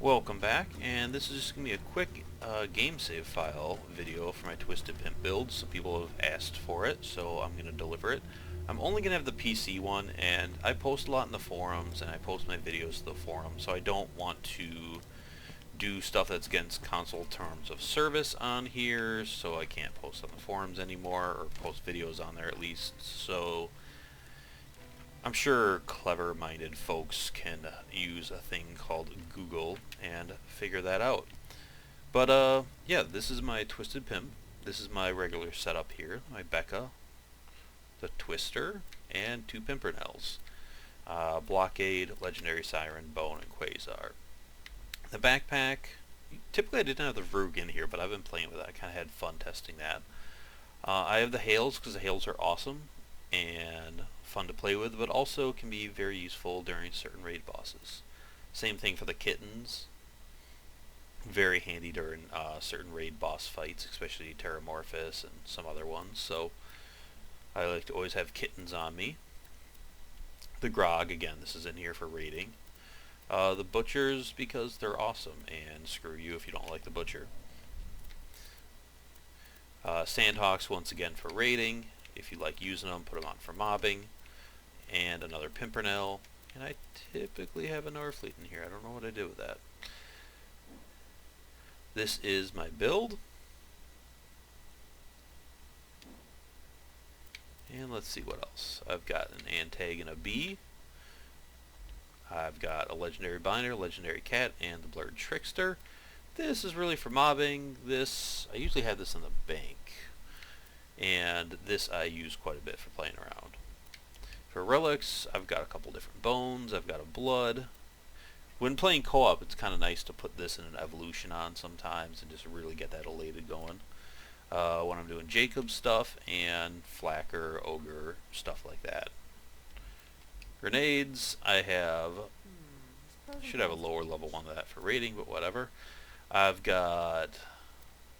Welcome back, and this is just going to be a quick game save file video for my Twisted Pimp build. Some people have asked for it, so I'm going to deliver it. I'm only going to have the PC one, and I post a lot in the forums, and I post my videos to the forum, so I don't want to do stuff that's against console terms of service on here, so I can't post on the forums anymore, or post videos on there at least. So I'm sure clever-minded folks can use a thing called Google and figure that out. But yeah, this is my Twisted Pimp. This is my regular setup here. My Becca, the Twister, and two Pimpernels. Blockade, Legendary Siren, Bone, and Quasar. The backpack, typically I didn't have the Vroog in here, but I've been playing with it. I kind of had fun testing that. I have the Hails because the Hails are awesome and fun to play with, but also can be very useful during certain raid bosses. Same thing for the Kittens. Very handy during certain raid boss fights, especially Terramorphous and some other ones. So I like to always have Kittens on me. The Grog, again, this is in here for raiding. The Butchers because they're awesome, and screw you if you don't like the Butcher. Sandhawks, once again, for raiding. If you like using them, put them on for mobbing. And another Pimpernel. And I typically have a Norfleet in here. I don't know what I did with that. This is my build. And let's see what else. I've got an Antag and a Bee. I've got a Legendary Binder, Legendary Cat, and the Blurred Trickster. This is really for mobbing. I usually have this in the bank. And this I use quite a bit for playing around. For relics, I've got a couple different bones. I've got a blood. When playing co-op, it's kind of nice to put this in an evolution on sometimes and just really get that elated going. When I'm doing Jacob stuff and Flacker, Ogre, stuff like that. Grenades, I should have a lower level one of that for rating, but whatever. I've got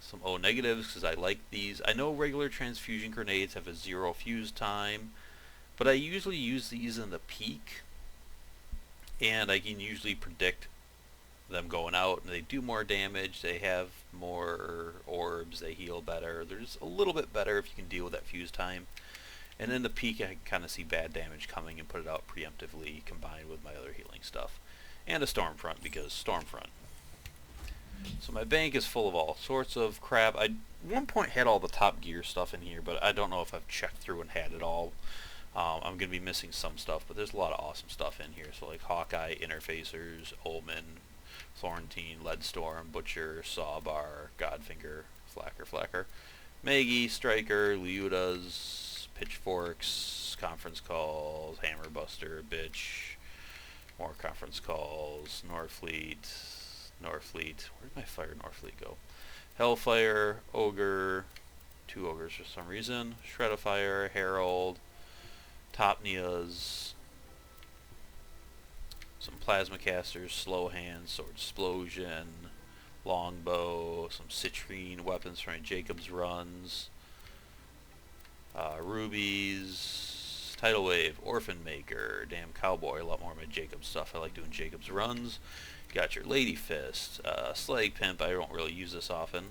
some O negatives because I like these. I know regular transfusion grenades have a 0 fuse time, but I usually use these in the peak, and I can usually predict them going out, and they do more damage, they have more orbs, they heal better. They're just a little bit better if you can deal with that fuse time. And in the peak, I can kind of see bad damage coming and put it out preemptively combined with my other healing stuff. And a Stormfront, because Stormfront. So my bank is full of all sorts of crap. I at one point had all the Top Gear stuff in here, but I don't know if I've checked through and had it all. I'm going to be missing some stuff, but there's a lot of awesome stuff in here. So like Hawkeye, Interfacers, Omen, Florentine, Leadstorm, Butcher, Sawbar, Godfinger, Flacker, Maggie, Striker, Liudas, Pitchforks, Conference Calls, Hammerbuster, Bitch, more Conference Calls, Norfleet. Where'd my Fire Norfleet go? Hellfire, Ogre, 2 Ogres for some reason, Shredifire, Herald, Topnias, some Plasma Casters, Slow Hands, Sword Explosion, Longbow, some Citrine weapons from my Jacob's runs, Rubies, Tidal Wave, Orphan Maker, Damn Cowboy, a lot more of my Jacob's stuff. I like doing Jacob's runs. Got your Lady Fist, Slag Pimp, I don't really use this often.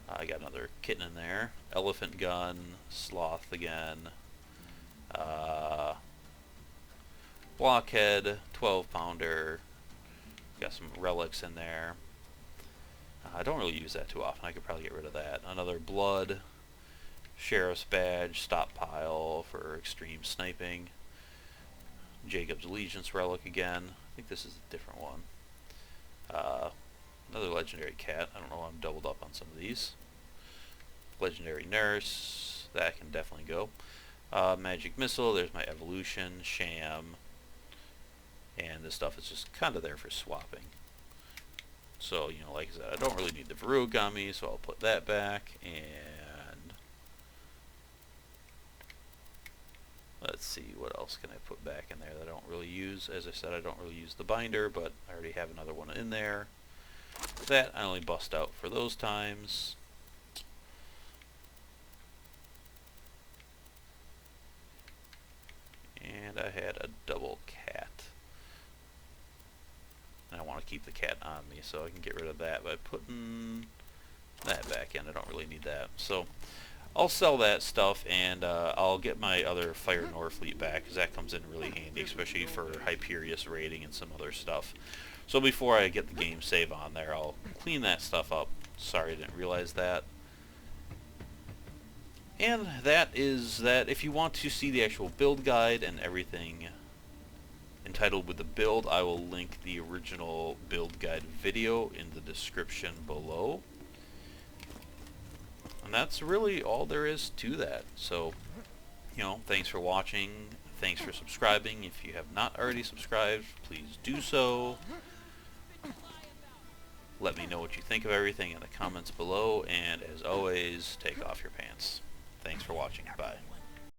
I got another kitten in there. Elephant Gun, Sloth again. Blockhead, 12 pounder. Got some relics in there. I don't really use that too often. I could probably get rid of that. Another blood. Sheriff's Badge, Stockpile for extreme sniping. Jacob's Allegiance relic again. I think this is a different one. Another Legendary Cat. I don't know why I'm doubled up on some of these. Legendary Nurse. That can definitely go. Magic Missile. There's my Evolution. Sham. And this stuff is just kind of there for swapping. So, you know, like I said, I don't really need the Vroog on me, so I'll put that back. And let's see, what else can I put back in there that I don't really use? As I said, I don't really use the binder, but I already have another one in there. That I only bust out for those times. And I had a double cat. and I want to keep the cat on me, so I can get rid of that by putting that back in. I don't really need that. So I'll sell that stuff, and I'll get my other Fire Norfleet back, because that comes in really handy, especially for Hyperius raiding and some other stuff. So before I get the game save on there, I'll clean that stuff up. Sorry, I didn't realize that. And that is that. If you want to see the actual build guide and everything entitled with the build, I will link the original build guide video in the description below. And that's really all there is to that. So, you know, thanks for watching. Thanks for subscribing. If you have not already subscribed, please do so. Let me know what you think of everything in the comments below. And as always, take off your pants. Thanks for watching. Bye.